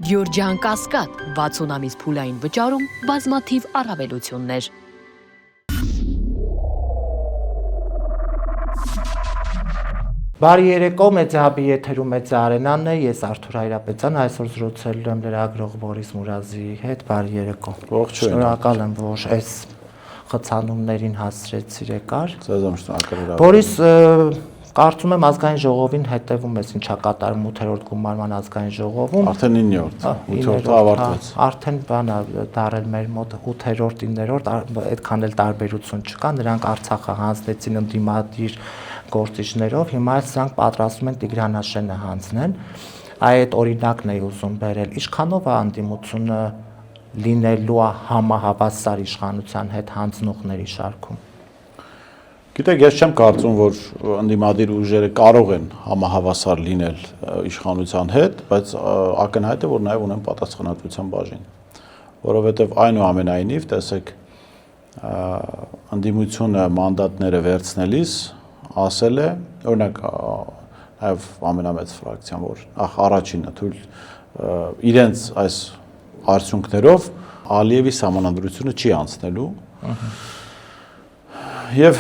Գյորջյան Կասկադ 60 ամիս փուլային վճարում բազմաթիվ առավելություններ։ Բարի երեկո, Մեծահաբի եթերում Մեծ Արենանն է, ես Արթուր Հայրապետյան, այսօր զրուցելու եմ լրագրող Բորիս Մուրազիի հետ, բարի երեկո։ Շնորհակալ եմ, որ այս խցանումներին հասցրեցիր եկար։ Բորիս, կարծում եմ ազգային ժողովին հետևում ես ինչա կատարում 8-րդ գումարման ազգային ժողովում։ Արդեն 9-րդ, 8-րդը ավարտվեց։ Արդեն բանա դարել մեր մոտ 8-րդ, 9-րդ, այդքան էլ տարբերություն չկա, նրանք Արցախը հանձնեցին ընդդիմադիր գործիչներով, հիմա սրանք պատրաստում են Տիգրանաշենը հանձնեն, այդ օրինակն էի ուզում բերել, ինչքանով է անդիմությունը լինելու համահավասար իշխանության հետ հանձնողների շարքում։ Գիտեք, ես չեմ կարծում, որ ընդդիմադիր ուժերը կարող են համահավասար լինել իշխանության հետ, բայց ակնհայտ է, որ նաև ունեն պատասխանատվության բաժին, որովհետև այնուամենայնիվ, տեսեք, ընդդիմությունը մանդատները վերցնելիս ասել է, օրինակ, նաև ամենամեծ ֆրակցիան, որ առաջինը թույլ իրենց այս արդյունքներով Ալիևի սահմանադրությունը չի անցնելու եւ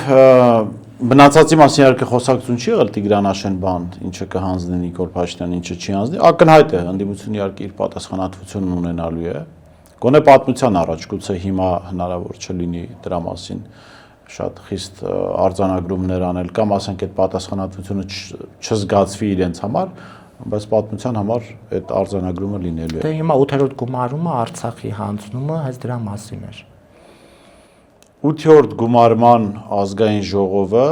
մնացածի մասին իհարկե խոսակցություն չի եղել Տիգրանաշեն բան, ինչը կհանձնի Նիկոլ Փաշինյանը, ինչը չի հանձնի, ակնհայտ է, ընդդիմությունը իհարկե իր պատասխանատվությունն ունենալու է, գոնե պատմության առաջ, գուցե հիմա հնարավոր չլինի դրա մասին շատ խիստ արձանագրումներ անել կամ ասենք այդ պատասխանատվությունը չզգացվի իրենց համար, բայց պատմության համար այդ արձանագրումը լինելու է։ Դե հիմա 8-րդ գումարումը Արցախի հանձնումը հենց դրա մասին էր։ 8-րդ գումարման ազգային ժողովը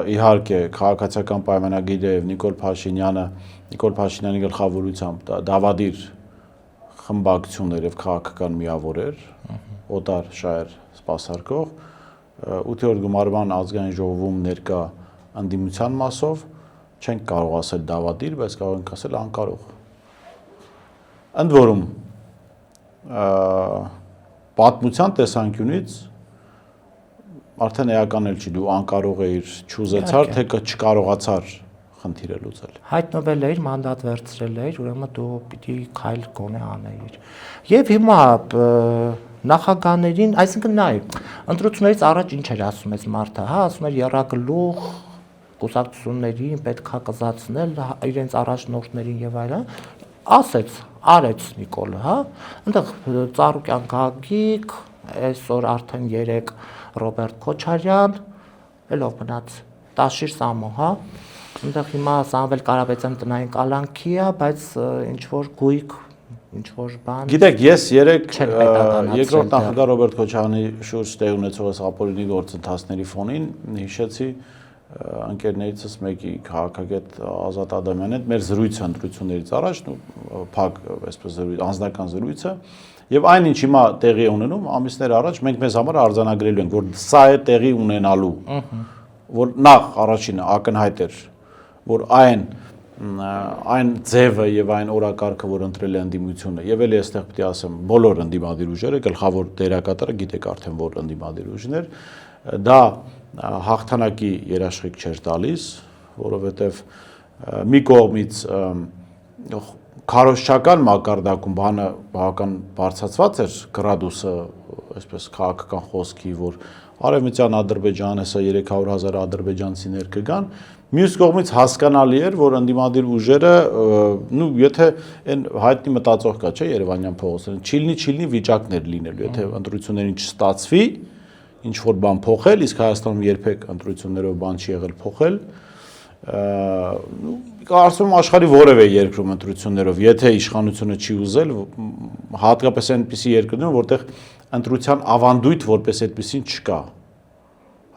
իհարկե քաղաքացիական պայմանագիրը եւ Նիկոլ Փաշինյանի գլխավորությամբ դավադիր խմբակցություններ եւ քաղաքական միավոր էր, օտար շահեր սպասարկող 8-րդ գումարման ազգային ժողովում ներկա ընդդիմության մասով չենք կարող ասել դավադիր, բայց կարող ենք ասել անկարող։ Ընդ որում պատմության տեսանկյունից արդեն էական էլ չի, դու անկարող էիր, չուզեցար, թե չկարողացար խնդիրը լուծել։ Հայտնվել էիր, մանդատ վերցրել էիր, ուրեմն դու պիտի քայլ գոնե անեիր։ Եվ հիմա նախագահներին, այսինքն նայ, ընտրություններից առաջ ինչ էր ասում այս մարդը, հա, ասում էր եռագլուխ կուսակցություններին պետքա կզացնել իրենց առաջնորդներին եւ այլն, ասեց, արեց Նիկոլը, հա, այնտեղ Ծառուկյան Գագիկ, այսօր արդեն 3 Ռոբերտ Քոչարյան, ելով մնաց Տաշիր Սամո, հա, այնտեղ հիմա Սամվել Կարապետյան տնային կալանքի է, բայց ինչ որ գույք ինչ որ բան։ Գիտեք, ես երկրորդ նախագահ Ռոբերտ Քոչարյանի շուրջ տեղ ունեցող այս ապօրինի գործընթացների ֆոնին հիշեցի ընկերներիցս մեկի քաղաքագետ Ազատ Ադամյանի հետ մեր զրույցը ընտրություններից առաջ, փակ այսպես անձնական զրույցը, եւ այնինչ հիմա տեղի ունենում ամիսներ առաջ մենք մեզ համար արձանագրելու ենք, որ սա է տեղի ունենալու, որ նախ առաջինը ակնհայտ էր, որ այն ձևը եւ այն օրակարգը, որ ընտրել է ընդդիմությունը, եւ էլ այստեղ պետք է ասեմ, բոլոր ընդդիմադիր ուժերը, գլխավոր դերակատարը գիտեք արդեն որ ընդդիմադիր ուժներ, դա հաղթանակի երաշխիք չէր տալիս, որովհետեւ մի կողմից քարոզչական մակարդակում բանը բավական բարձրացված էր գրադուսը, այսպես քաղաքական խոսքի, որ Արևմտյան Ադրբեջան, հեսա 300,000 ադրբեջանցիներ կգան, մյուս կողմից հասկանալի էր, որ ընդդիմադիր ուժերը, եթե այն հայտնի մտածող կա, չէ, Երևանյան փողոցներում, չիլնի վիճակներ լինելու, եթե ընտրություններին չստացվի, ինչ որ բան փոխել, իսկ Հայաստանում երբեք ընտրություններով բան չի եղել փոխել, կարծում եմ աշխարհի որևէ երկրում ընտրություններով, եթե իշխանությունը չի ուզել, հատկապես այնպիսի երկրներում, որտեղ ընտրության ավանդույթ որպես այդպեսին չկա,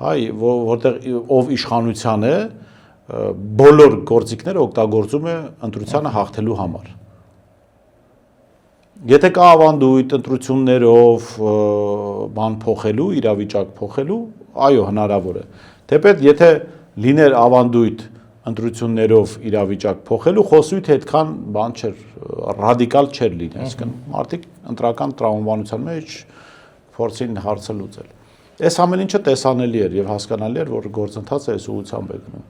հա, որտեղ ով իշխանության է, բոլոր գործիքները օգտագործում է ընտրությանը հաղթելու համար։ Եթե կա ավանդույթ ընտրություններով բան փոխելու, իրավիճակ փոխելու, այո, հնարավոր է։ Թեպետ եթե լիներ ավանդույթ ընտրություններով իրավիճակ փոխելու, խոսույթ այդքան բան չէր, ռադիկալ չէր լինի, այսինքն մարդիկ ընտրական տրամաբանության մեջ փորձին հարցը լուծել։ Այս ամեն ինչը տեսանելի էր եւ հասկանալի էր, որ գործընթացը այս ուղղությամբ է գնում։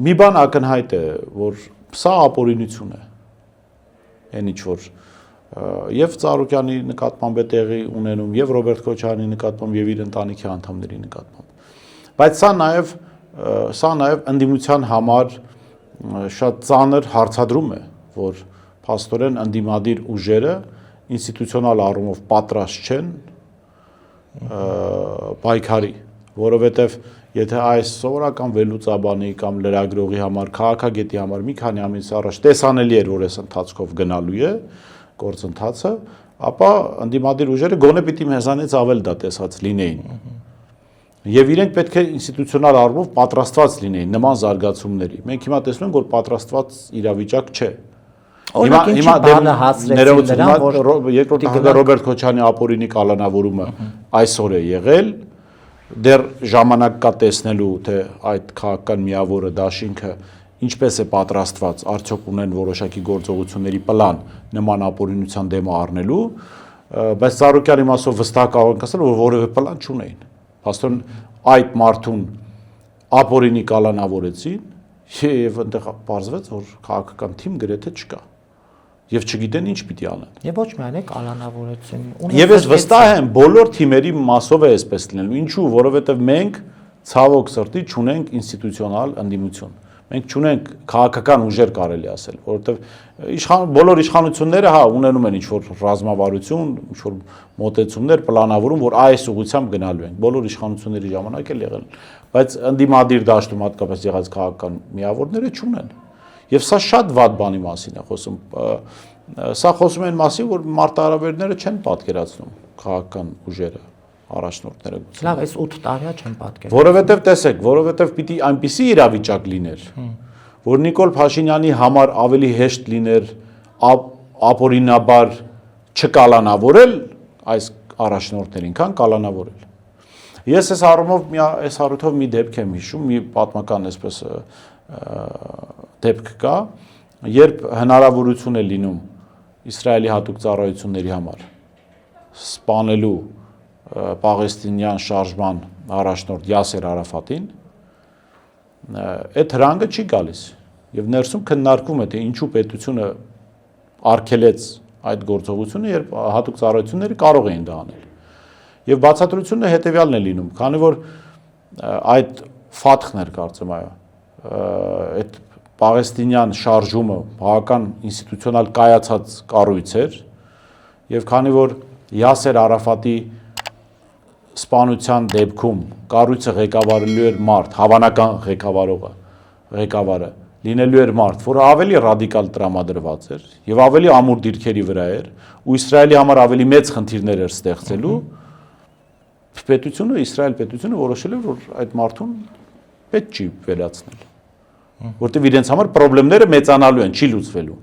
Մի բան ակնհայտ է, որ սա ապօրինություն է։ Այն ինչ որ եւ Ծառուկյանի նկատմամբ է տեղի ունենում, եւ Ռոբերտ Քոչարյանի նկատմամբ եւ իր ընտանիքի անդամների նկատմամբ։ Բայց սա նաեւ ընդդիմության համար շատ ծանր հարցադրում է, որ փաստորեն ընդդիմադիր ուժերը ինստիտուցիոնալ առումով պատրաստ չեն պայքարի, որովհետեւ եթե այս սովորական վերլուծաբանի կամ լրագրողի համար, քաղաքագետի համար մի քանի ամիս առաջ տեսանելի էր, որ այս ընթացքով գնալու է գործընթացը, ապա ընդդիմադիր ուժերը գոնե պիտի մեզանից ավել դա տեսած լինեին։ Եվ իրենք պետք է ինստիտուցիոնալ առումով պատրաստված լինեին նման զարգացումների։ Մենք հիմա տեսնում ենք, որ պատրաստված իրավիճակ չէ։ Հիմա բանը հասրեցին նրան, որ երկրորդ նախագահ Ռոբերտ Քոչարյանի ապօրինի կալանավորումը այսօր է եղել, դեռ ժամանակ կա տեսնելու, թե այդ քաղաքական միավորը դաշինքը ինչպես է պատրաստված, արդյոք ունեն որոշակի գործողությունների պլան նման ապօրինության դեմ առնելու, բայց Ծառուկյանի մասով վստահ կարող ենք ասել, որ որևէ պլան չունեին։ Փաստորեն այդ մարդուն ապօրինի կալանավորեցին եւ այնտեղ պարզվեց, որ քաղաքական թիմ գրեթե չկա։ Եվ չգիտեն ինչ պիտի անեն։ Եվ ոչ միայն կալանավորեցին։ Եվ ես վստահ եմ, բոլոր թիմերի մասով է այսպես լինելու։ Ինչու՞, որովհետև մենք ցավոք սրտի չունենք ինստիտուցիոնալ ընդդիմություն։ Մենք չունենք քաղաքական ուժեր կարելի ասել, որովհետև բոլոր իշխանությունները ունենում են ինչ-որ ռազմավարություն, ինչ-որ մոտեցումներ, պլանավորում, որ այս ուղղությամբ գնալու են։ Բոլոր իշխանությունների ժամանակ էլ եղել, բայց ընդդիմադիր դաշտում հատկապես եղած քաղաքական միավորները չունեն։ Եվ սա շատ վատ բանի մասին է խոսում։ Սա խոսում են մասին, որ մարտահրավերները չեն պատկերացնում քաղաքական ուժերը, առաջնորդները։ Լավ, այս 8 տարիա չեն պատկերացնում։ Որովհետև տեսեք, որովհետև պիտի այնպիսի իրավիճակ լիներ, որ Նիկոլ Փաշինյանի համար ավելի հեշտ լիներ ապօրինաբար չկալանավորել այս առաջնորդներին, քան կալանավորել։ Ես այս առումով մի դեպք եմ հիշում, մի պատմական այսպես դեպք կա, երբ հնարավորություն է լինում Իսրայելի հատուկ ծառայությունների համար սպանելու պաղեստինյան շարժման առաջնորդ Յասեր Արաֆատին, այդ հրանգը չի գալիս եւ ներսում քննարկվում է, թե ինչու պետությունը արգելեց այդ գործողությունը, երբ հատուկ ծառայությունները կարող էին դա անել։ Եվ բացատրությունը հետեւյալն է լինում, քանի որ այդ Ֆաթխն էր կարծեմ, այո, այդ պաղեստինյան շարժումը բավական ինստիտուցիոնալ կայացած կառույց էր եւ քանի որ Յասեր Արաֆատի սպանության դեպքում կառույցը ղեկավարելու էր մարդ, հավանական ղեկավարը լինելու էր մարդ, որը ավելի ռադիկալ տրամադրված էր եւ ավելի ամուր դիրքերի վրա էր ու Իսրայելի համար ավելի մեծ խնդիրներ էր ստեղծելու, Իսրայել պետությունը որոշել էր, որ այդ մարդուն պետք չի վերացնել, որտեղ իրենց համար խնդիրները մեծանալու են, չի լուծվելու։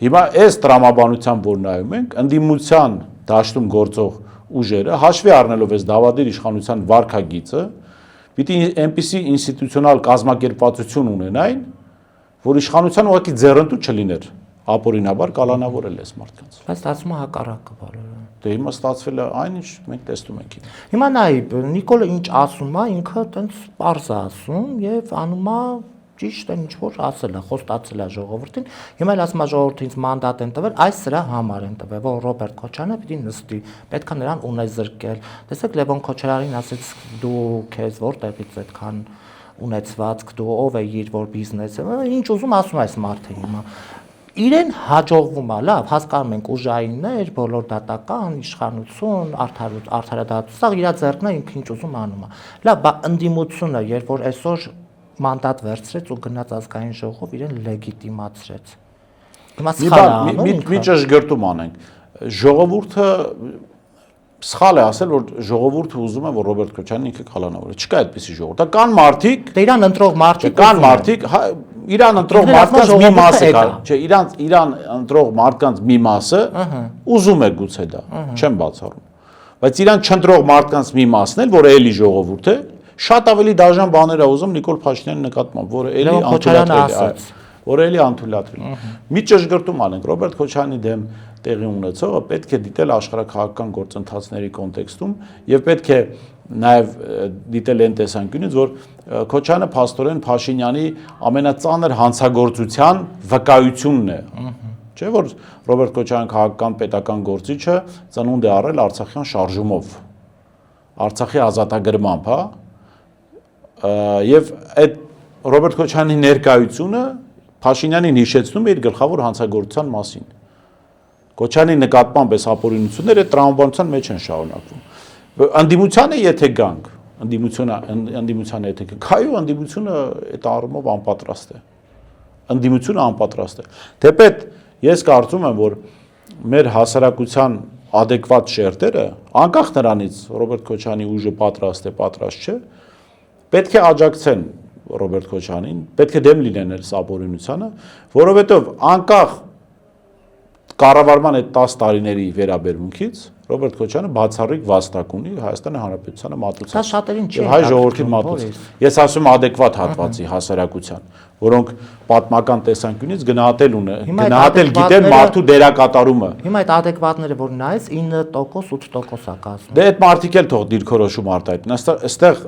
Հիմա այս տրամաբանությամբ, որ նայում ենք, ընդդիմության դաշտում գործող ուժերը հաշվի առնելով այս դավադիր իշխանության վարքագիծը, պիտի այնպիսի ինստիտուցիոնալ կազմակերպվածություն ունենային, որ իշխանության ուղղակի ձեռնտու չլիներ ապօրինաբար կալանավորել այս մարդկանց։ Բայց ստացվում է հակառակը բոլորը։ Դե հիմա ստացվել է այն, ինչ մենք տեսնում ենք։ Հիմա նայ, Նիկոլը ինչ ասում է, ինքը տենց պարզ է ասում եւ անում է ճիշտ են ինչ որ ասել է, խոստացել է ժողովրդին։ Հիմա էլ ասում է ժողովրդին ինձ մանդատ են տվել, այս սրա համար են տվել, որ Ռոբերտ Քոչարյանը պիտի նստի, պետք է նրան ունեզրկել։ Տեսեք Լևոն Քոչարյանին ասեց դու քեզ որտեղից այդքան ունեցվածք, դու ով է իր որ բիզնեսը, ինչ ուզում ասում այս մարդը հիմա։ Իրեն հաջողվում է, լավ, հասկանում ենք ուժայիններ, բոլոր դատական, իշխանություն, արդարադատություն, սա իր ձեռքն է ինքը ինչ ուզում անում է։ Լավ, բա ընդդիմությունը, երբ որ այսօր մանդատ վերցրեց ու գնաց ազգային ժողով իրեն լեգիտիմացրեց։ Հիմա սխալ է անում ինքը։ Մի ճշգրտում անենք։ Ժողովուրդը սխալ է ասել, որ ժողովուրդը ուզում է, որ Ռոբերտ Քոչարյանն ինքը կալանավորի։ Չկա այդպիսի ժողովուրդ։ Կան մարդիկ, դե իրան ընտրող մարդիկ, կան մարդիկ, իրան ընտրող մարդկանց մի մասը կա, չէ, իրան ընտրող մարդկանց մի մասը ուզում է գուցե դա, չեմ բացառում։ Բայց իրան չընտրող մարդկանց մի մասն էլ, որը էլի ժողովուրդ է, շատ ավելի դաժան բաներ է ուզում Նիկոլ Փաշինյանի նկատմամբ, որը էլի անթույլատրել է։ Մի ճշգրտում անենք, Ռոբերտ Քոչարյանի դեմ տեղի ունեցողը պետք է դիտել աշխարհաքաղաքական գործընթացների կոնտեքստում եւ պետք է նաեւ դիտել այն տեսանկյունից, որ Քոչարյանը փաստորեն Փաշինյանի ամենածանր հանցագործության վկայությունն է, Չէ՞ որ Ռոբերտ Քոչարյան քաղաքական պետական գործիչը ծնունդ է առել Արցախյան շարժումով, Արցախի ազատագրմամբ, հա։ Եվ այդ Ռոբերտ Քոչարյանի ներկայությունը Փաշինյանին հիշեցնում է իր գլխավոր հանցագործության մասին։ Քոչարյանի նկատմամբ այս ապօրինությունները տրամաբանության մեջ են շարունակվում։ Անդիմությանը եթե գանք, անդիմությանը եթե գանք, այո, անդիմությունը այդ առումով անպատրաստ է։ Անդիմությունը անպատրաստ է։ Թեպետ ես կարծում եմ, որ մեր հասարակության adekvat շերտերը, անկախ նրանից Ռոբերտ Քոչարյանի ուժը պատրաստ է, պատրաստ չէ, պետք է աջակցեն Ռոբերտ Քոչարյանին, պետք է դեմ լինեն այս ապօրինությանը, որովհետև անկախ կառավարման այդ 10 տարիների վերաբերմունքից Ռոբերտ Քոչարյանը բացառիկ վաստակ ունի Հայաստանի Հանրապետությանը մատուցած։ Դա շատերին չի հայ ժողովրդին մատուցած։ Ես ասում եմ adekvat հատվածի հասարակության, որոնք պատմական տեսանկյունից գնահատել գիտեն մարդու դերակատարումը։ Հիմա այդ adekvatները որ նայես 9%, 8% է կազմում։ Դե այդ մարդիկ էլ թող դիրքորոշում արտահայտեն։ Այստեղ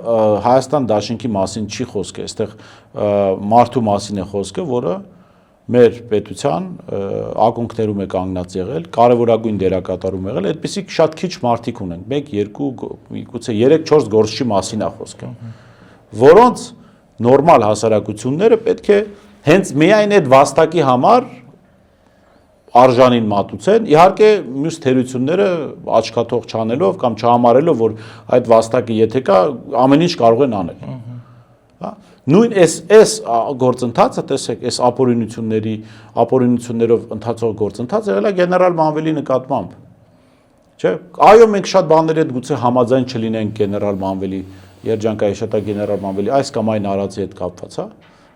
Հայաստան դաշինքի մասին չի խոսքը, այստեղ մարդու մասին է խոսքը, որը մեր պետության ակունքներում է կանգնած եղել, կարևորագույն դերակատարում եղել, այդպիսի շատ քիչ մարդիկ ունենք, 1, 2, միգուցե 3-4 գործչի մասին է խոսքը, որոնց նորմալ հասարակությունները պետք է հենց միայն այդ վաստակի համար արժանին մատուցեն, իհարկե մյուս թերությունները աչքաթող չանելով կամ չհամարելով, որ այդ վաստակը եթե կա, ամեն ինչ կարող են անել։ Հա նույն այս գործընթացը տեսեք, այս ապօրինություններով ընթացող գործընթացը եղել է գեներալ Մանվելի նկատմամբ։ Չէ՞։ Այո, մենք շատ բաների հետ գուցե համաձայն չլինենք գեներալ Մանվելի, երջանկայիշատա գեներալ Մանվելի այս կամ այն արածի հետ կապված, հա։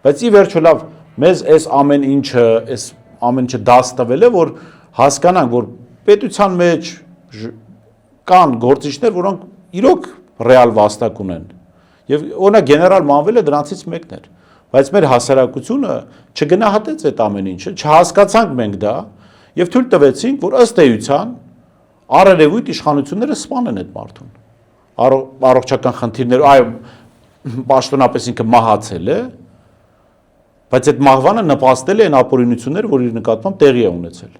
Բայց ի վերջո լավ, մեզ այս ամեն ինչը դաս տվել է, որ հասկանանք, որ պետության մեջ կան գործիչներ, որոնք իրոք ռեալ վաստակ ունեն։ Եվ օրինակ գեներալ Մանվելը դրանցից մեկն էր, բայց մեր հասարակությունը չգնահատեց այդ ամեն ինչը, չհասկացանք մենք դա եւ թույլ տվեցինք, որ ըստ էության առերևույթ իշխանությունները սպանեն այդ մարդուն։ Առողջական խնդիրներ, այո, պաշտոնապես ինքը մահացել է, բայց այդ մահվանը նպաստել է այն ապօրինությունները, որ իր նկատմամբ տեղի է ունեցել։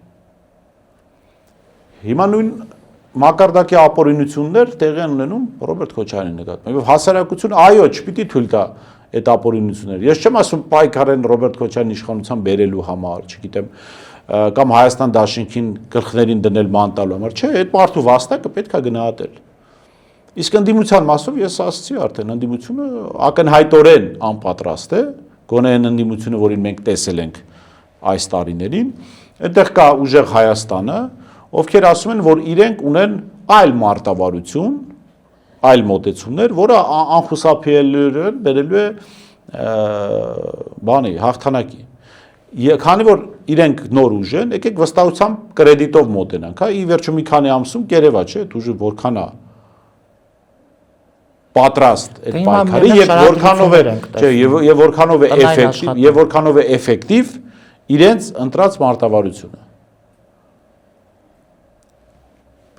Հիմա նույն մակարդակի ապօրինություններ տեղի են ունենում Ռոբերտ Քոչարյանի նկատմամբ։ Եվ հասարակությունը այո, չպիտի թույլ տա այդ ապօրինությունները։ Ես չեմ ասում պայքարեն Ռոբերտ Քոչարյանի իշխանության բերելու համար, չգիտեմ, կամ Հայաստան դաշինքին գլխներին դնել ման տալու համար, չէ, այդ մարդու վաստակը պետք է գնահատել։ Իսկ ընդդիմության մասով ես ասացի արդեն, ընդդիմությունը ակնհայտորեն անպատրաստ է, գոնե այն ընդդիմությունը, որին մենք տեսել ենք այս տարիներին, այնտեղ կա ուժեղ Հայաստանը, ովքեր ասում են, որ իրենք ունեն այլ մարտավարություն, այլ մոտեցումներ, որը անխուսափելիորեն բերելու է հաղթանակի։ Քանի որ իրենք նոր ուժ են, եկեք վստահությամբ կրեդիտով մոտենանք, հա, ի վերջո մի քանի ամսում կերևա, չէ, այդ ուժը որքան է պատրաստ այդ պայքարի եւ որքանով է էֆեկտիվ իրենց ընտրած մարտավարությունը։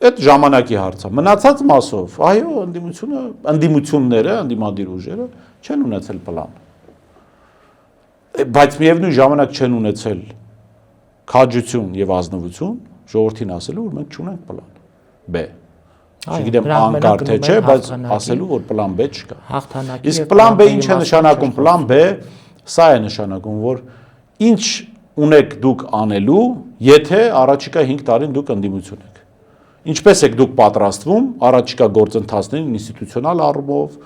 Այդ ժամանակի հարցը։ Մնացած մասով, այո, ընդդիմությունները, ընդդիմադիր ուժերը չեն ունեցել պլան։ Բայց միևնույն ժամանակ չեն ունեցել քաջություն եւ ազնվություն, ժողովրդին ասելու, որ մենք չունենք պլան B։ Չգիտեմ անկարգ թե չէ, բայց ասելու, որ պլան B չկա։ Իսկ պլան B ինչ է նշանակում։ Պլան B սա է նշանակում, որ ինչ ունեք դուք անելու, եթե առաջիկա 5 տարին դուք ընդդիմություն եք։ Ինչպես եք դուք պատրաստվում առաջիկա գործընթացներին ինստիտուցիոնալ առումով,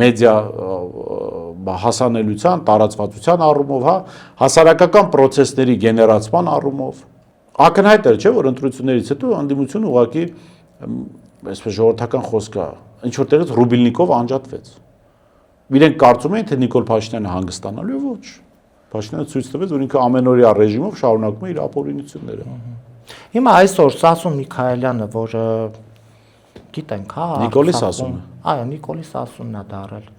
մեդիա հասանելիության, տարածվածության առումով, հա, հասարակական պրոցեսների գեներացման առումով։ Ակնհայտ է, չէ, որ ընտրություններից հետո ընդդիմությունը ուղղակի այսպես ժողովրդական խոսքը ինչ որտեղից Ռուբիլնիկով անջատվեց։ Իրենք կարծում էին, թե Նիկոլ Փաշինյանը հանգստանալու է, ոչ։ Փաշինյանը ցույց տվեց, որ ինքը ամենօրյա ռեժիմով շարունակում է իր ապօրինությունները։ Հիմա այսօր Սասուն Միքայելյանը, որը գիտենք, հա, Նիկոլի Սասունը։ Այո, Նիկոլի Սասունն է դարել։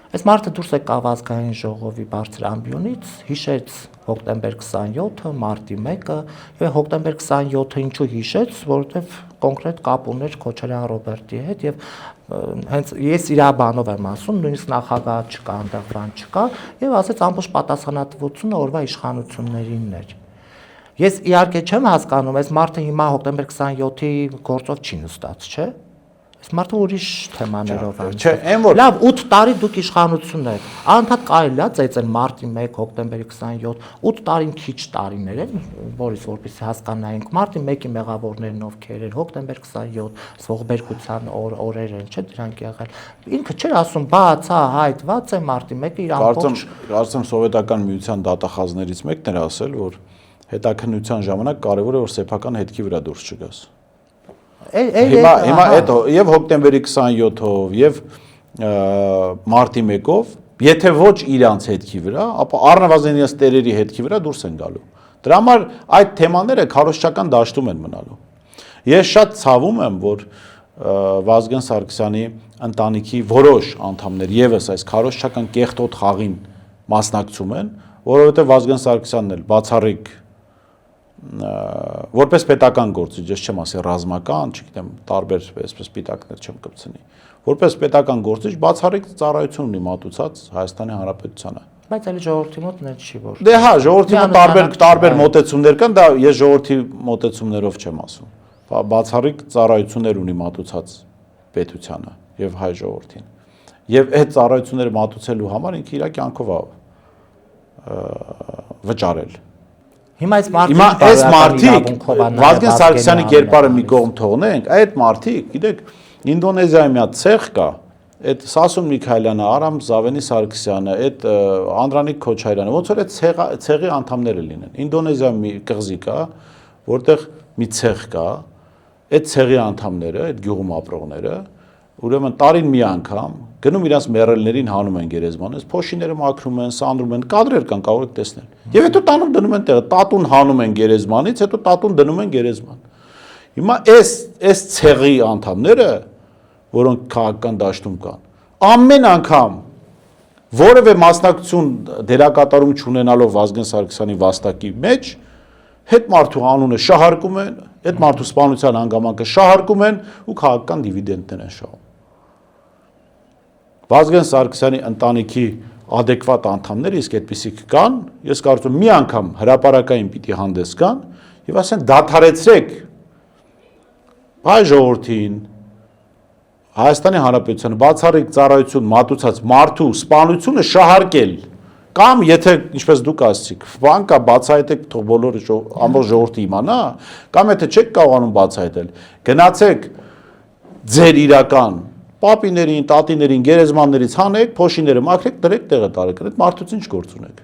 Այս մարդը դուրս եկավ ազգային ժողովի բարձր ամբիոնից, հիշեց հոկտեմբեր 27-ը, մարտի 1-ը, եւ հոկտեմբեր 27-ը ինչու հիշեց, որովհետեւ կոնկրետ կապ ուներ Քոչարյան Ռոբերտի հետ եւ հենց ես իր բանով եմ ասում, նույնիսկ նախագահ չկա, այնտեղ բան չկա, եւ ասեց ամբողջ պատասխանատվությունը օրվա իշխանություններինն էր։ Ես իհարկե չեմ հասկանում, այս մարդը հիմա հոկտեմբեր 27-ի գործով չի նստած, չէ՞։ Այս մարդը ուրիշ թեմաներով է։ Չէ, այն որ լավ 8 տարի դուք իշխանություն եք։ Անընդհատ կարելի է ծեծել մարտի 1 հոկտեմբերի 27 8 տարին քիչ տարիներ են, որից որպեսզի հասկանայինք մարտի 1-ի մեղավորներն ովքեր են, հոկտեմբեր 27 ողբերգության օրեր են, չէ՞ դրանք եղել։ Ինքը չէր ասում, բաց, հա, հայտված է մարտի 1-ը իր ամբողջ Կարծեմ սովետական միության դատախազներից մեկն էր ասել, որ հետաքննության ժամանակ կարևոր է որ սեփական հետքի վրա դուրս չգաս։ Հիմա այդ եւ հոկտեմբերի 27-ով եւ մարտի 1-ով, եթե ոչ իրանց հետքի վրա, ապա առնվազն իրենց տերերի հետքի վրա դուրս են գալու։ Դրա համար այդ թեմաները քարոզչական դաշտում են մնալու։ Ես շատ ցավում եմ, որ Վազգեն Սարգսյանի ընտանիքի որոշ անդամներ եւս այս քարոզչական կեղտոտ խաղին մասնակցում են, որովհետեւ Վազգեն Սարգսյանն էլ բացառիկ որպես պետական գործիչ, ես չեմ ասի ռազմական, չգիտեմ, տարբեր այսպես պիտակներ չեմ կպցնի։ Որպես պետական գործիչ բացառիկ ծառայություն ունի մատուցած Հայաստանի Հանրապետությանը։ Բայց այլ ժողովրդի մոտ նա չի որ։ Դե հա, ժողովրդի մոտ տարբեր մոտեցումներ կան, դա ես ժողովրդի մոտեցումներով չեմ ասում։ Բացառիկ ծառայություններ ունի մատուցած պետությանը եւ հայ ժողովրդին։ Եվ այդ ծառայությունները մատուցելու համար ինքը իր կյանքով է վճարել։ Հիմա այս մարդիկ Վազգեն Սարգսյանի կերպարը մի կողմ թողնենք, այդ մարդիկ, գիտեք, Ինդոնեզիայի մի հատ ցեղ կա, այդ Սասուն Միքայելյանը, Արամ Զավենի Սարգսյանը, այդ Անդրանիկ Քոչարյանը, ոնց որ այդ ցեղի անդամները լինեն։ Ինդոնեզիայում մի կղզի կա, որտեղ մի ցեղ կա, այդ ցեղի անդամները, այդ գյուղում ապրողները, ուրեմն տարին մի անգամ գնում իրանց մեռելներին հանում են գերեզման, այս փոշիները մաքրում են, սանրում են, կադրեր կան, կարող եք տեսնել։ Եվ հետո տանում դնում են տեղը, տատուն հանում են գերեզմանից, հետո տատուն դնում են գերեզման։ Հիմա այս ցեղի անդամները, որոնք քաղաքական դաշտում կան, ամեն անգամ որևէ մասնակցություն դերակատարում չունենալով Վազգեն Սարգսյանի վաստակի մեջ, հետ մարդու անունը շահարկում են, այդ մարդու սպանության հանգամանքը շահարկում են ու քաղաքական դիվիդենդներ են շահում։ Վազգեն Սարգսյանի ընտանիքի adekvat անդամները իսկ այդպիսիք կան, ես կարծում մի անգամ հրապարակային պիտի հանդես գան եւ ասեն դադարեցրեք հայ ժողովրդին Հայաստանի Հանրապետությանը բացառիկ ծառայություն մատուցած մարդու սպանությունը շահարկել կամ եթե ինչպես դուք ասացիք բան կա բացահայտեք թող բոլորը ամբողջ ժողովրդը իմանա կամ եթե չեք կարողանում բացահայտել գնացեք ձեր իրական Պապիներին, տատիներին, գերեզմաններից հանեք, փոշիները մաքրեք, դրեք տեղը տարեք, այդ մարդուց ինչ գործ ունեք։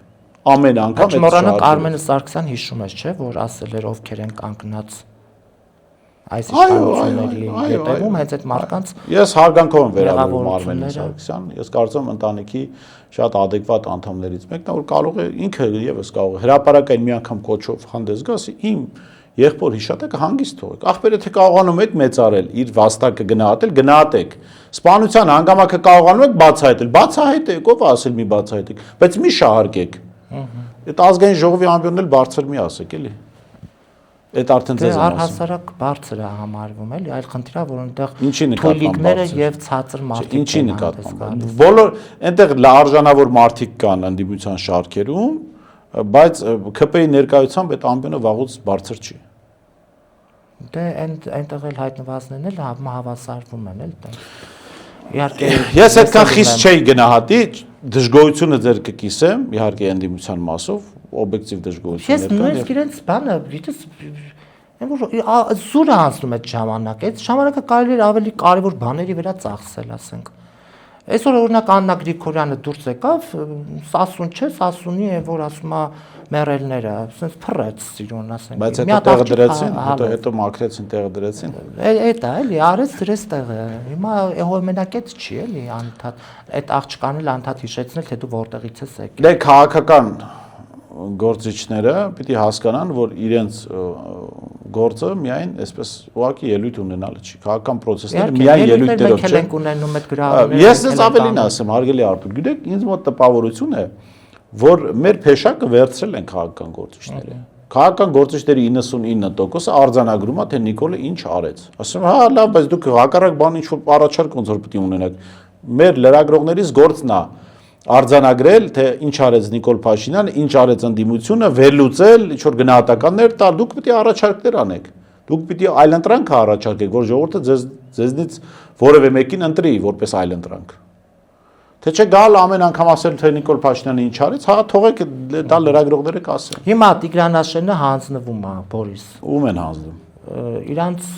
Ամեն անգամ այդ շարժը։ Արմենը Սարգսյան հիշում ես, չէ, որ ասել էր ովքեր են կանգնած այս իշխանությունների հետևում, հենց այդ մարդկանց։ Ես հարգանքով եմ վերաբերում Արմեն Սարգսյան, ես կարծում եմ ընտանիքի շատ adekvat անդամներից մեկն է, որ կարող է ինքը եւս կարող է հրապարակային մի անգամ կոչով հանդես գա, ասի իմ եղբոր հիշատակը հանգիստ թողեք։ Ախպերը թե կարողանում եք մեծարել, իր վաստակը գնահատել, գնահատեք։ Սպանության հանգամանքը կարողանում եք բացահայտել, բացահայտեք, ով ասել մի բացահայտեք, բայց մի շահարկեք։ Այդ ազգային ժողովի ամբիոնն էլ բարձր մի ասեք, էլի։ Այդ արդեն ձեզ եմ ասում։ Առհասարակ բարձր է համարվում, էլի, այլ խնդիր է, որ այնտեղ ինչի թույլիկները եւ ցածր մարդիկ ինչի նկատմամբ։ Բոլոր այնտեղ արժանավոր մարդիկ կան ընդդիմության շարքերում, բայց ԿՊ-ի ներկայությամբ այդ ամբիոնը վաղուց բարձր չի։ Դե այնտեղ էլ հայտնվածներն էլ հավասարվում են, էլ տեղ։ Իհարկե ես այդքան խիստ չէի գնահատի, դժգոհությունը ձեր կկիսեմ, իհարկե ընդդիմության մասով, օբյեկտիվ դժգոհություններ կան։ Ես նույնիսկ իրենց բանը, գիտես, զուր անցնում այդ ժամանակ, այդ ժամանակը կարելի էր ավելի կարևոր բաների վրա ծախսել, ասենք։ Այսօր օրինակ Աննա Գրիգորյանը դուրս եկավ, Սասուն չէ, Սասունի է, որ ասում է մեռելները, ասենց փռեց սիրուն, ասենք։ Բայց հետո տեղը դրեցին, հետո մաքրեցին, տեղը դրեցին։ Այդ է, էլի, արեց դրեց տեղը։ Հիմա մենակ այդ չի, էլի, անդադ այդ աղջկան էլ անդադ հիշեցնել, թե դու որտեղից ես եկել։ Դե քաղաքական գործիչները պիտի հասկանան, որ իրենց գործը միայն այսպես ուղղակի ելույթ ունենալը չի։ Քաղաքական process-ները միայն ելույթներով չեն։ Ես ես ավելին ասեմ, հարգելի Արտուր, գիտեք, ինձ մոտ տպավորություն է, որ մեր փեշակը վերցրել են քաղաքական գործիչները։ Քաղաքական գործիչների 99%-ը արձանագրում է, թե Նիկոլը ինչ արեց։ Ասում հա, լավ, բայց դուք հակառակ բան ինչ որ առաջարկ ոնց որ պիտի ունենաք։ Մեր լրագրողներից գործն է արձանագրել, թե ինչ արեց Նիկոլ Փաշինյանը, ինչ արեց ընդդիմությունը, վերլուծել, ինչ որ գնահատականներ տալ, դուք պիտի առաջարկներ անեք։ Դուք պիտի այլընտրանք առաջարկեք, որ ժողովուրդը ձեզնից որևէ մեկին ընտրի որպես այլընտրանք։ Թե չէ գալ ամեն անգամ ասել թե Նիկոլ Փաշինյանը ինչ արեց, հա թողեք դա լրագրողները կասեն։ Հիմա Տիգրանաշենը հանձնվում է Բորիս։ Ում են հանձնում։ Իրանց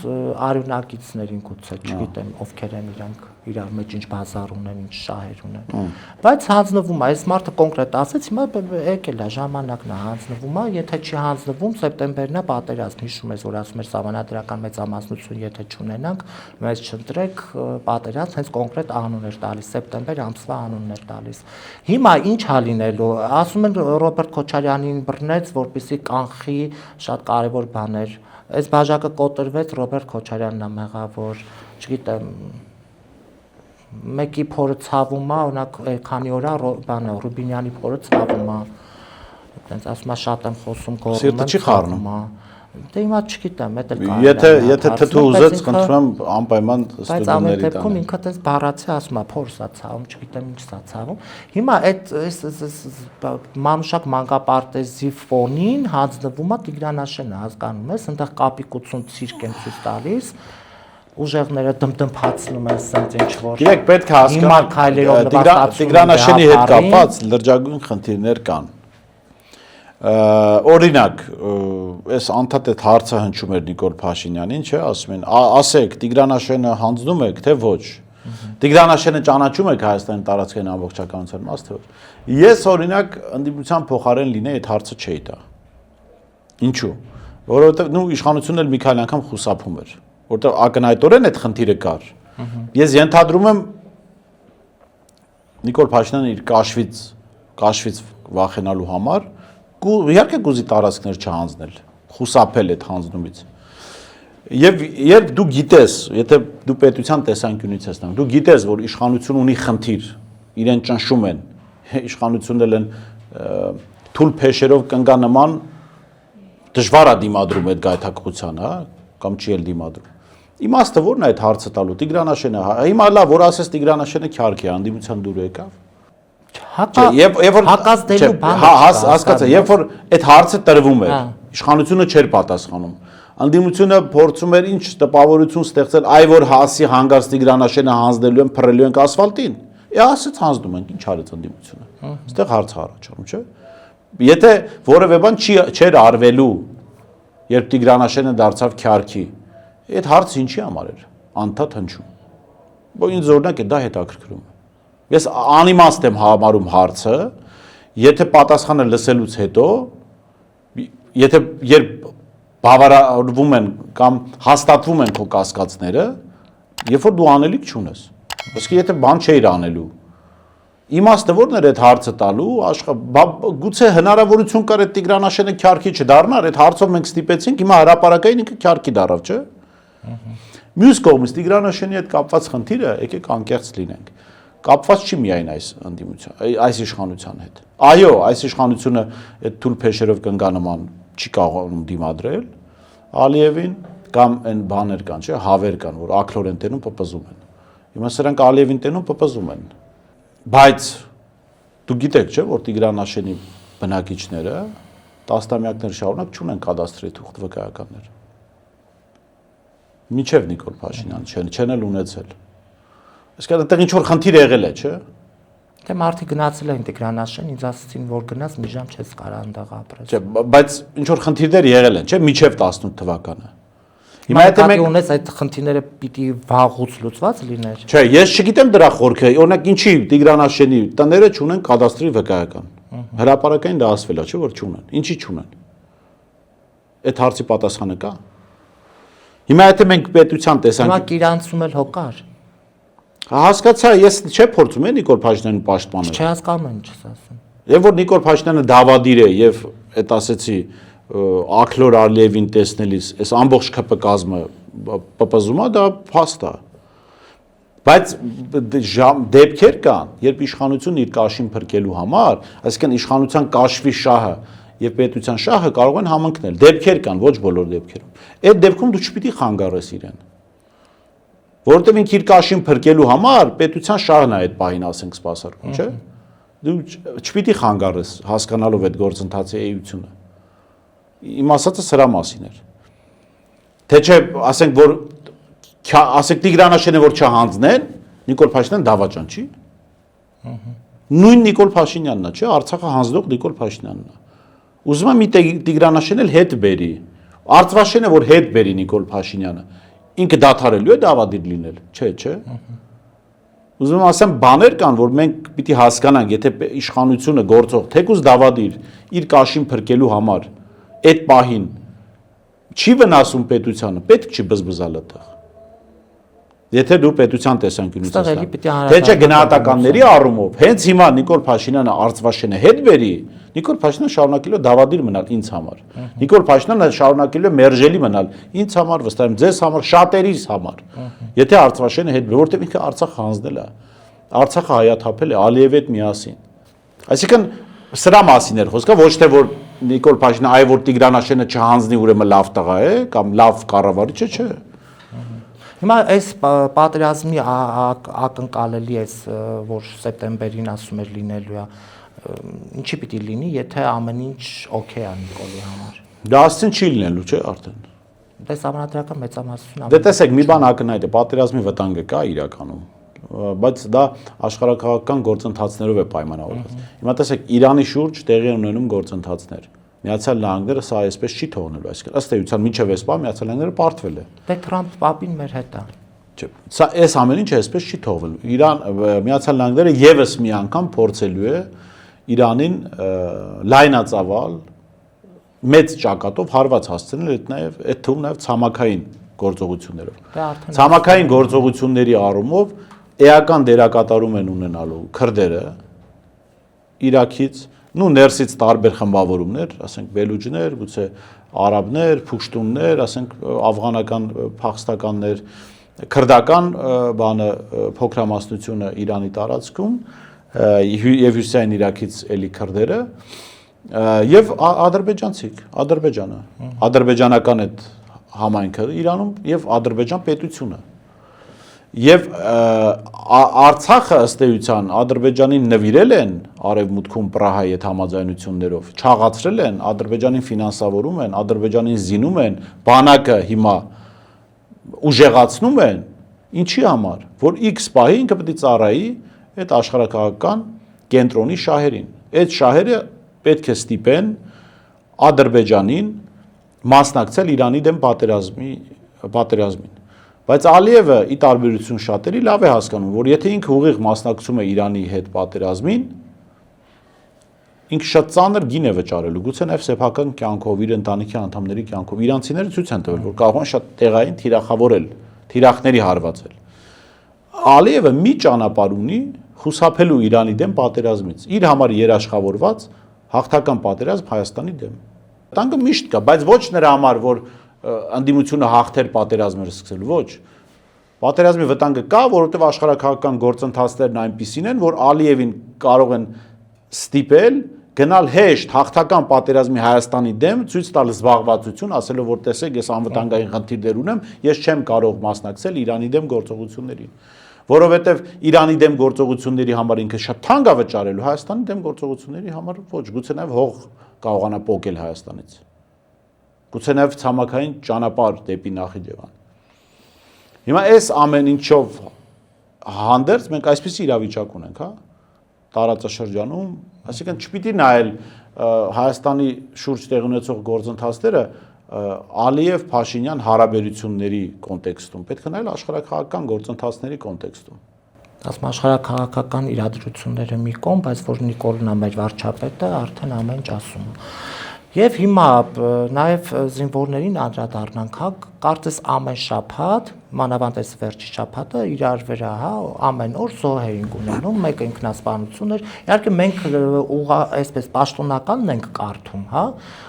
արյունակիցներին գուցե, չգիտեմ ովքեր են իրանք իրար մեջ ինչ բազար ունեն, ինչ շահեր ունեն։ Բայց հանձնվում է, այս մարդը կոնկրետ ասեց, հիմա եկել է ժամանակն է հանձնվում է, եթե չի հանձնվում սեպտեմբերն է պատերազմ, հիշում ես, որ ասում էր սահմանադրական մեծամասնություն, եթե չունենանք, մեզ չընտրեք, պատերազմ հենց կոնկրետ անուն էր տալիս, սեպտեմբեր ամսվա անունն էր տալիս։ Հիմա ինչ ա լինելու, ասում են Ռոբերտ Քոչարյանին բռնեց, որպեսզի կանխի շատ կարևոր բաներ։ Այս բաժակը կոտրվեց, Ռոբերտ Քոչարյանն է մեղավոր, չգիտեմ, մեկի փորը ցավում է, օրինակ քանի օր է բանը Ռուբինյանի փորը ցավում է։ Այդտենց ասում է շատ եմ խոսում, գոռում եմ, ցավում է։ Դե հիմա չգիտեմ, դա էլ կարելի է։ Եթե թթու ուզեց, խնդրում եմ անպայման բայց ամեն ստուդենտների դեպքում ինքը տես բառացի ասում է, փորս է ցավում, չգիտեմ ինչ է ցավում։ Հիմա այդ մանուշակ մանկապարտեզի ֆոնին հանձնվում է Տիգրանաշենը, հասկանում ես, այնտեղ կապիկություն ցիրկ են ցույց տալիս, ուժեղները դմդմփացնում են սենց ինչ որ։ Գիտեք, պետք է հասկանալ Տիգրանաշենի հետ կապված լրջագույն խնդիրներ կան։ Օրինակ, այս անդադ այդ հարցը հնչում էր Նիկոլ Փաշինյանին, չէ, ասում են, ասեք, Տիգրանաշենը հանձնում եք, թե ոչ։ Տիգրանաշենը ճանաչում եք Հայաստանի տարածքային ամբողջականության մաս, թե ոչ։ Ես օրինակ ընդդիմության փոխարեն լինեի այդ հարցը չէի տա։ Ինչու՞։ Որովհետև նույն իշխանությունն էլ մի քանի անգամ խուսափում էր, որովհետև ակնհայտորեն այդ խնդիրը կար։ Ես ենթադրում եմ Նիկոլ Փաշինյանը իր կաշվից վախենալու համար իհարկե գուզի տարածքներ չհանձնել, խուսափել այդ հանձնումից։ Եվ երբ դու գիտես, եթե դու պետության տեսանկյունից ես նայում, դու գիտես, որ իշխանություն ունի խնդիր, իրեն ճնշում են, իշխանությունն էլ են թույլ փեշերով կնգանման դժվար է դիմադրում այդ գայթակղությանը, հա, կամ չի էլ դիմադրում։ Իմաստը ո՞րն է այդ հարցը տալու Տիգրանաշենը, հիմա լավ, որ ասես Տիգրանաշենը քյարք է, անդիմության դուր եկավ։ Հակած դելու բան հասկացա, երբ որ այդ հարցը տրվում էր, իշխանությունը չէր պատասխանում։ Անդիմությունը փորձում էր ինչ տպավորություն ստեղծել, այ որ հասի հանգարց Տիգրանաշենը հանձնելու են, փռելու ենք ասֆալտին։ Ասեց հանձնում ենք, ինչ արեց անդիմությունը։ Այստեղ հարց է առաջանում, չէ՞։ Եթե որևէ բան չէր արվելու, երբ Տիգրանաշենը դարձավ քյարքի, այդ հարցը ինչի համար էր, անդադ հնչում։ Բայց ինձ օրինակ է դա հետաքրքրում։ Ես անիմաստ եմ համարում հարցը, եթե պատասխանը լսելուց հետո, երբ բավարարվում են կամ հաստատվում են քո կասկածները, երբ որ դու անելիք չունես։ Իսկ եթե բան չէիր անելու, իմաստը ո՞րն էր այդ հարցը տալու, գուցե հնարավորություն կար այդ Տիգրանաշենը քյարքի չդառնար, այդ հարցով մենք ստիպեցինք, հիմա հրապարակային ինքը քյարքի դառավ, չէ՞։ Մյուս կողմից Տիգրանաշենի հետ կապված խնդիրը, եկեք անկեղծ լինենք, կապված չի միայն այս ընդդիմության, այս իշխանության հետ։ Այո, այս իշխանությունը այդ թույլ փեշերով կնգանման չի կարողանում դիմադրել Ալիևին, կամ այն բաներ կան, չէ, հավեր կան, որ ակլորեն տենում պպզում են։ Հիմա սրանք Ալիևին տենում պպզում են։ Բայց դու գիտեք, չէ, որ Տիգրանաշենի բնակիչները տասնամյակներ շարունակ չունեն կադաստրի թուղթ վկայականներ։ Մինչև Նիկոլ Փաշինյան չեն էլ ունեցել։ Իսկ այդտեղ ինչ որ խնդիր եղել է, չէ՞։ Դե մարդիկ գնացել են Տիգրանաշեն, ինձ ասացին, որ գնաց մի ժամ չես կարող այնտեղ ապրես։ Չէ, բայց ինչ որ խնդիրներ եղել են, չէ՞, մինչև 18 թվականը։ Հիմա եթե մենք ունես այդ խնդիրները պիտի վաղուց լուծված լիներ։ Չէ, ես չգիտեմ դրա խորքը, օրինակ ինչի Տիգրանաշենի տները չունեն կադաստրի վկայական։ Հրապարակային դա ասվել է, չէ՞ որ չունեն։ Ինչի չունեն։ Այդ հարցի պատասխանը կա։ Հիմա եթե մենք պետության տեսանք։ Հիմա Կիրանցում էլ հո կար։ Հասկացա, ես չէ փորձում եմ Նիկոլ Փաշինյանին պաշտպանել։ Չհասկանում եմ, ինչս ասեմ։ Եվ որ Նիկոլ Փաշինյանը դավադիր է եւ այդ ասեցի Ակլոր Ալիևին տեսնելիս այս ամբողջ ԿՊ կազմը պպզում է, դա փաստ է։ Բայց դեպքեր կան, երբ իշխանությունն իր կաշին փրկելու համար, այսինքն իշխանության կաշվի շահը եւ պետության շահը կարող են համընկնել։ Դեպքեր կան, ոչ բոլոր դեպքերում։ Այդ դեպքում դու չպիտի խանգարես իրեն։ Որովհետև ինքը իր կաշին փրկելու համար պետության շահն է այդ պահին, ասենք, սպասարկում, չէ՞։ Դու չպիտի խանգարես հասկանալով այդ գործընթացի էությունը։ Իմ ասածը սրա մասին էր։ Թե չէ, ասենք որ Տիգրան որ չհանձնեն, Նիկոլ Փաշինյան դավաճան չի։ Նույն Նիկոլ Փաշինյանն է, չէ, Արցախը հանձնող Նիկոլ Փաշինյանն է։ Ուզում եմ մի Տիգրան էլ հետ բերի։ Արծվաշենը որ հետ բերի Նիկոլ Փաշինյանը, ինքը դադարելու է դավադիր լինել, չէ։ Ուզում եմ ասեմ, բաներ կան, որ մենք պիտի հասկանանք, եթե իշխանությունը գործող թեկուզ դավադիր իր կաշին փրկելու համար այդ պահին չի վնասում պետությանը, պետք չի բզբզալ այդտեղ։ Եթե դու պետության տեսանկյունից ես դու։ Թե չէ գնահատականների առումով, հենց հիմա Նիկոլ Փաշինյանը Արծվաշենը հետ բերի, Նիկոլ Փաշինյանը շարունակելու է դավադիր մնալ ինձ համար։ Նիկոլ Փաշինյանը շարունակելու է մերժելի մնալ ինձ համար, վստահ եմ ձեզ համար, շատերիս համար։ Եթե Արծվաշենը հետ բերի, որտեղ ինքը Արցախը հանձնել է, Արցախը հայաթափել է Ալիևի հետ միասին։ Այսինքն սրա մասին էր խոսքը, ոչ թե որ Նիկոլ Փաշինյանը այ որ Տիգրան չհանձնի, ուրեմն լավ տղա է կամ լավ կառավարիչ է, չէ։ Հիմա այս պատերազմի ակնկալելի է, որ սեպտեմբերին ասում էր լինելու է, ինչի պիտի լինի, եթե ամեն ինչ օքեյ է Նիկոլի համար։ Դա ասեն չի լինելու, չէ, արդեն։ Դե սահմանադրական մեծամասնություն։ Դե տեսեք, մի բան ակնհայտ է, պատերազմի վտանգը կա իրականում, բայց դա աշխարհակաղակական գործընթացներով է պայմանավորված։ Հիմա տեսեք, Իրանի շուրջ տեղի ունենում գործընթացներ։ Միացյալ Նահանգները սա այսպես չի թողնելու, այսինքն ըստ էության միջև էս բան Միացյալ Նահանգները պարտվել է։ Դե Թրամփ պապին մեր հետ է։ Չէ, սա այս ամեն ինչը այսպես չի թողվելու։ Միացյալ Նահանգները եւս մի անգամ փորձելու է Իրանին լայնածավալ մեծ ճակատով հարված հասցնել այդ թվում նաև ցամաքային գործողություններով։ Ցամաքային գործողությունների առումով էական դերակատարում են ունենալու քրդերը Իրաքից, նու ներսից տարբեր խմբավորումներ, ասենք բելուջներ, գուցե արաբներ, փուշտուններ, ասենք աֆղանական փախստականներ, քրդական բանը փոքրամասնությունը Իրանի տարածքում եւ Հյուսիսային Իրաքից էլի քրդերը եւ ադրբեջանցիք, Ադրբեջանը, ադրբեջանական այդ համայնքը Իրանում եւ Ադրբեջան պետությունը։ Եվ Արցախը ըստ էության Ադրբեջանին նվիրել են արևմուտքում Պրահայի այդ համաձայնություններով, չաղացրել են, Ադրբեջանին ֆինանսավորում են, Ադրբեջանին զինում են, բանակը հիմա ուժեղացնում են, ինչի համար, որ X պահի ինքը պետք է ծառայի այդ աշխարհակաղակական կենտրոնի շահերին։ Այդ շահերը պետք է ստիպեն Ադրբեջանին մասնակցել Իրանի դեմ պատերազմին։ Բայց Ալիևը ի տարբերություն շատերի լավ է հասկանում, որ եթե ինքը ուղիղ մասնակցում է Իրանի հետ պատերազմին, ինքը շատ ծանր գին է վճարելու, գուցե նաև սեփական կյանքով, իր ընտանիքի անդամների կյանքով։ Իրանցիները ցույց են տվել, որ կարող են շատ տեղային թիրախավորել, թիրախների հարվածել։ Ալիևը մի ճանապարհ ունի խուսափելու Իրանի դեմ պատերազմից, իր համար երաշխավորված հաղթական պատերազմ Հայաստանի դեմ։ Տանկը միշտ կա, բայց ոչ նրա համար, որ անդիմությունը հաղթեր պատերազմը սկսելու, ոչ։ Պատերազմի վտանգը կա, որովհետև աշխարհակաղակական գործընթացներն այնպիսին են, որ Ալիևին կարող են ստիպել գնալ հեշտ հաղթական պատերազմի Հայաստանի դեմ, ցույց տալ զբաղվածություն, ասելով որ տեսեք, ես անվտանգային խնդիրներ ունեմ, ես չեմ կարող մասնակցել Իրանի դեմ գործողություններին, որովհետև Իրանի դեմ գործողությունների համար ինքը շատ թանկ է վճարելու, Հայաստանի դեմ գործողությունների համար ոչ, գուցե նաև հող կարողանա պոկել Հայաստանից։ Գուցե նաև ցամաքային ճանապարհ դեպի Նախիջևան։ Հիմա այս ամեն ինչով հանդերձ մենք այսպիսի իրավիճակ ունենք, հա, տարածաշրջանում, այսինքն չպիտի նայել Հայաստանի շուրջ տեղ ունեցող գործընթացները Ալիև-Փաշինյան հարաբերությունների կոնտեքստում, պետք է նայել աշխարհակաղակական գործընթացների կոնտեքստում։ Ասում աշխարհակաղակական իրադրությունները մի կողմ, բայց որ Նիկոլն է մեր վարչապետը, արդեն ամեն ինչ ասում է։ Եվ հիմա նաև զինվորներին անդրադառնանք, հա, կարծես ամեն շաբաթ, մանավանդ այս վերջի շաբաթը իրար վրա, հա, ամեն օր զոհ էինք ունենում, մեկը ինքնասպանություն էր։ Իհարկե մենք այսպես պաշտոնականն ենք կարդում, հա,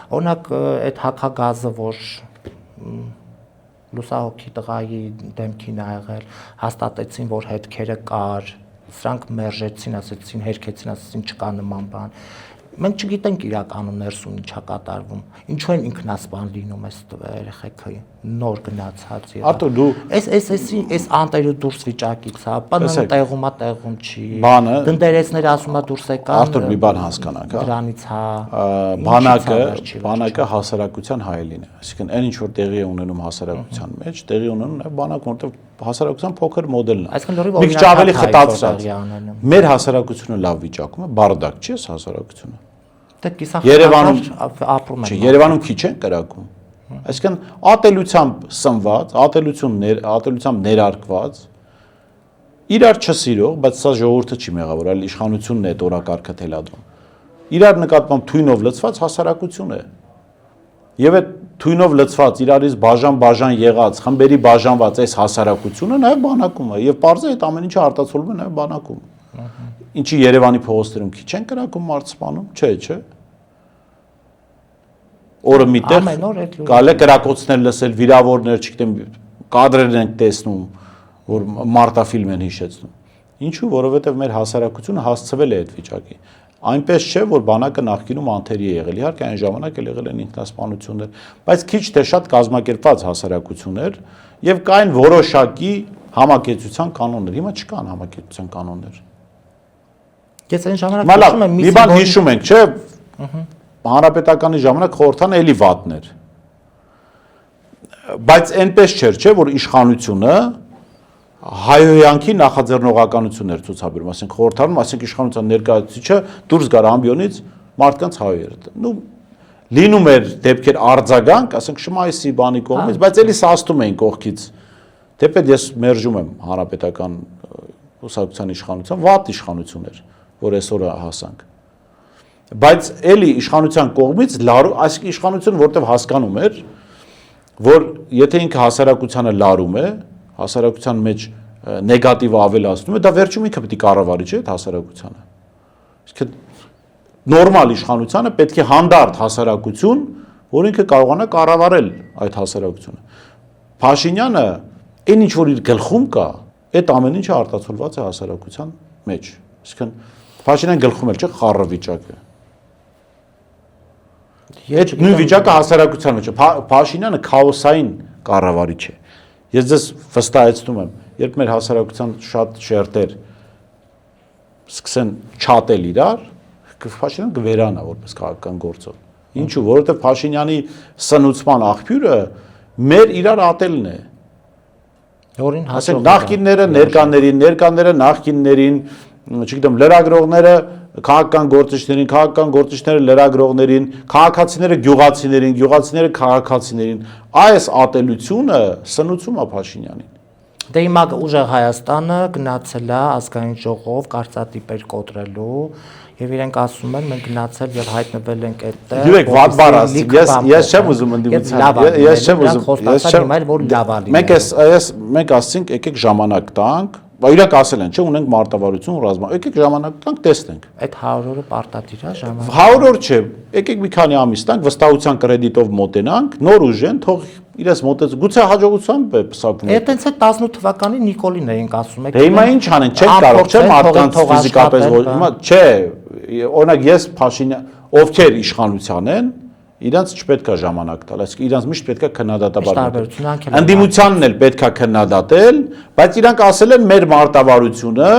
օրինակ այդ հակագազը, որ լուսահոգի տղայի դեմքին ա եղել, հաստատեցին, որ հետքերը կար, սրանք մերժեցին, ասեցին, հերքեցին, ասեցին չկա նման բան։ Մենք չգիտենք իրականում ներսում ինչա կատարվում, ինչու են ինքնասպան լինում այս երեխեքը նոր գնացած եղա։ Արտուր դու Այս անտերու դուրս վիճակից, հա, բանը տեղումա տեղում չի։ Դնդերեցները ասում է դուրս եկան։ Արտուր մի բան հասկանանք, հա։ Դրանից հա բանակը հասարակության հայելին է։ Այսինքն այն ինչ որ տեղի է ունենում հասարակության մեջ, տեղի ունենում նաև բանակը, որտեղ հասարակության փոքր մոդելն է։ Այսինքն լրիվ մի քիչ ավելի խտացած։ Մեր հասարակությունը լավ վիճակում է, բարդակ չի այս հասարակությունը։ Դե կիսախ Երևանում ապրում են։ Չի, Երևանում քիչ են կրակում։ Այսինքն ատելությամբ սնված, ատելությամբ ներարկված իրար չսիրող, բայց սա ժողովուրդը չի մեղավոր, այլ իշխանությունն է այդ օրակարգը թելադրում։ Իրար նկատմամբ թույնով լցված հասարակություն է։ Եվ այդ թույնով լցված, իրարից բաժան եղած, խմբերի բաժանված այս հասարակությունը նաև բանակում է, եւ պարզը այդ ամեն ինչը արտացոլվում է նաև բանակում։ Ինչի Երևանի փողոցներում քիչ են կրակում մարզպանում, չէ։ Օրը միտեղ կարելի է կրակոցներ լսել, վիրավորներ, չգիտեմ, կադրեր ենք տեսնում, որ մարտաֆիլմ են հիշեցնում։ Ինչու, որովհետև մեր հասարակությունը հասցվել է այդ վիճակի։ Այնպես չէ, որ բանակը նախկինում անթերի է եղել, իհարկե այն ժամանակ էլ եղել են ինքնասպանություններ, բայց քիչ թե շատ կազմակերպված հասարակություններ եւ կային որոշակի համակեցության կանոններ։ Հիմա չկան համակեցության կանոններ։ Ես այն ժամանակ մի բան հիշում ենք, չէ՞։ Հանրապետականի ժամանակ խորհրդանը էլի վատներ։ Բայց այնպես չէր, չէ, որ իշխանությունը հայհոյանքի նախաձեռնողականություն էր ցուցաբերում, ասենք խորհրդանում, ասենք իշխանության ներկայացուցիչը դուրս գար ամբիոնից մարդկանց հայեր։ Նու լինում էր դեպքեր արձագանք, ասենք Շմայսի բանի կողմից, բայց էլի սաստում էին կողքից։ Թեպետ ես մերժում եմ հանրապետական կուսակցության իշխանության, վատ իշխանություն էր, որ այսօր հասանք։ Բայց էլի իշխանության կողմից այսինքն իշխանությունը որտեվ հասկանում էր, որ եթե ինքը հասարակությանը լարում է, հասարակության մեջ նեգատիվը ավելացնում է, դա վերջում ինքը պետք է կառավարի, չէ՞, այդ հասարակությանը։ Իսկ նորմալ իշխանությանը պետք է հանդարտ հասարակություն, որ ինքը կարողանա կառավարել այդ հասարակությունը։ Փաշինյանը այն ինչ որ իր գլխում կա, այդ ամեն ինչը արտացոլված է հասարակության մեջ։ Այսինքն Փաշինյանի գլխում էլ չէ խառը վիճակը։ Այդ նույն վիճակը հասարակության մեջ է։ Փաշինյանը քաոսային կառավարիչ է։ Ես ձեզ վստահեցնում եմ, երբ մեր հասարակության շատ շերտեր սկսեն չատել իրար, Փաշինյանը կվերանա որպես քաղաքական գործոն։ Ինչու՞, որովհետև Փաշինյանի սնուցման աղբյուրը մեր իրար ատելն է։ Որին ասենք նախկինները ներկաները նախկիններին, չգիտեմ, լրագրողները քաղաքական գործիչները լրագրողներին, քաղաքացիները գյուղացիներին, գյուղացիները քաղաքացիներին, այս ատելությունը սնուցում է Փաշինյանին։ Դե հիմա ուժեղ Հայաստանը գնացել է ազգային ժողով կարծատիպեր կոտրելու եւ իրենք ասում են մենք գնացել եւ հայտնվել ենք այդտեղ։ Յուրեք վատ բառ ասում, ես չեմ ուզում ընդդիմության, ես չեմ ուզում, մենք ասենք եկեք ժամանակ տանք, իրենք ասել են, չէ, ունենք մարտավարություն ռազմա, եկեք ժամանակ տանք, տեսնենք։ Այդ 100 օրը պարտադիր է ժամանակ։ 100 օր չէ, եկեք մի քանի ամիս տանք, վստահության կրեդիտով մոտենանք, նոր ուժեն, թող իրենց մոտեց, գուցե հաջողությամբ է պսակվում։ Այդտենց է 18 թվականի Նիկոլին էինք ասում եք։ Դե հիմա ինչ անենք, չենք կարող, չէ, մարդկանց ֆիզիկապես հիմա չէ, օրինակ ես Փաշինյան, ովքեր իշխանության են, իրենց չպետք է ժամանակ տալ, այսինքն իրենց միշտ պետք է քննադատաբար։ Ընդդիմությանն էլ պետք է քննադատել, բայց իրանք ասել են մեր մարտավարությունը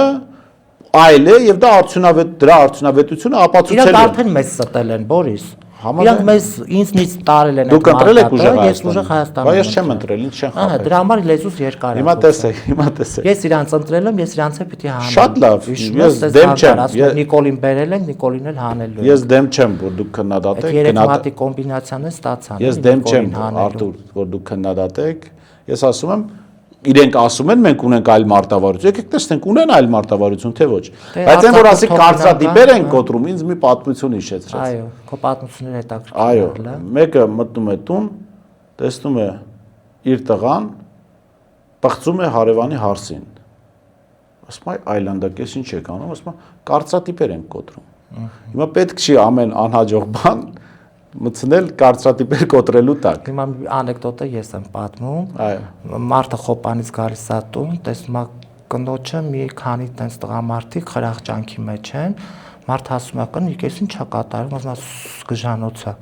այլ է եւ դա արդյունավետ դրա արդյունավետությունը ապացուցել է։ Իրանք արդեն մեզ ստել են, Բորիս։ Իրանք մեզ ինձնից տարել են այդ մարտավարությունը, ես ուժեղ Հայաստանում։ Բայց ես չեմ ընտրել, ինձ չեն խաբել։ Դրա համար լեզուս երկար է։ Հիմա տեսեք։ Ես իրանց ընտրել եմ, ես իրանց էլ պիտի հանեմ։ Շատ լավ, ես դեմ չեմ։ Նիկոլին բերել ենք, Նիկոլին էլ հանելու ենք։ Ես դեմ չեմ, որ դուք քննադատեք, երեքմատի կոմբինացիան է ստացան։ Ես դեմ չեմ, Արտուր, որ դուք քննադատեք։ Ես ասում եմ, իրենք ասում են մենք ունենք այլ մարտավարություն, եկեք տեսնենք ունեն այլ մարտավարություն, թե ոչ։ Բայց այն որ ասի կարծրատիպեր են կոտրում, ինձ մի պատմություն հիշեցրեց։ Այո, քո պատմությունները հետաքրքիր։ Այո, մեկը մտնում է տուն, տեսնում է իր տղան, պղծում է հարևանի հարսին։ Ասում է այլանդակ, ես ինչ եք անում, ասում է կարծրատիպեր են կոտրում։ Հիմա պետք չի ամեն անհաջող բան մտցնել կարծրատիպեր կոտրելու տակ։ Հիմա անեկդոտը ես եմ պատմում։ Այո։ Մարդը խոպանից գալիս է տուն, տեսնում է կնոջը մի քանի տենց տղամարդիկ խրախճանքի մեջ են։ Մարդը ասում է կնիկ, ես ինչ է կատարում, ասում է գժանոց է։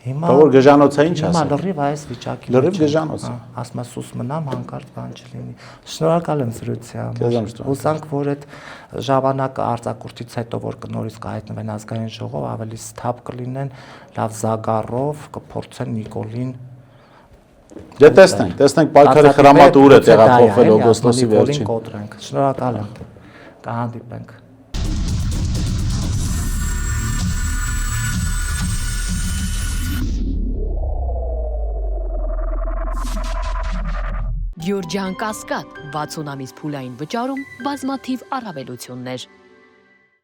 Բա որ գժանոցը ինչ Հիմա ասա։ լրիվ այս վիճակի։ Լրիվ գժանոցը։ Ասում ես սուս մնամ հանկարծ բան չլինի։ Շնորհակալ եմ զրույցի Քեզ եմ համար։ շնորհակալ։ Հուսանք, որ այդ ժամանակը արձակուրդից հետո որ կնորից կհայտնվեն ազգային ժողով, ավելի սթափ կլինեն, լավ զագարով կփորձեն Նիկոլին Դե տեսնենք պայքարի խրամատը ուր է տեղափոխվել օգոստոսի վերջին։ կոտրենք։ Շնորհակալ եմ։ Կհանդիպենք։ Գյուրջան Կասկադ 60 ամիս փուլային վճարում բազմաթիվ առավելություններ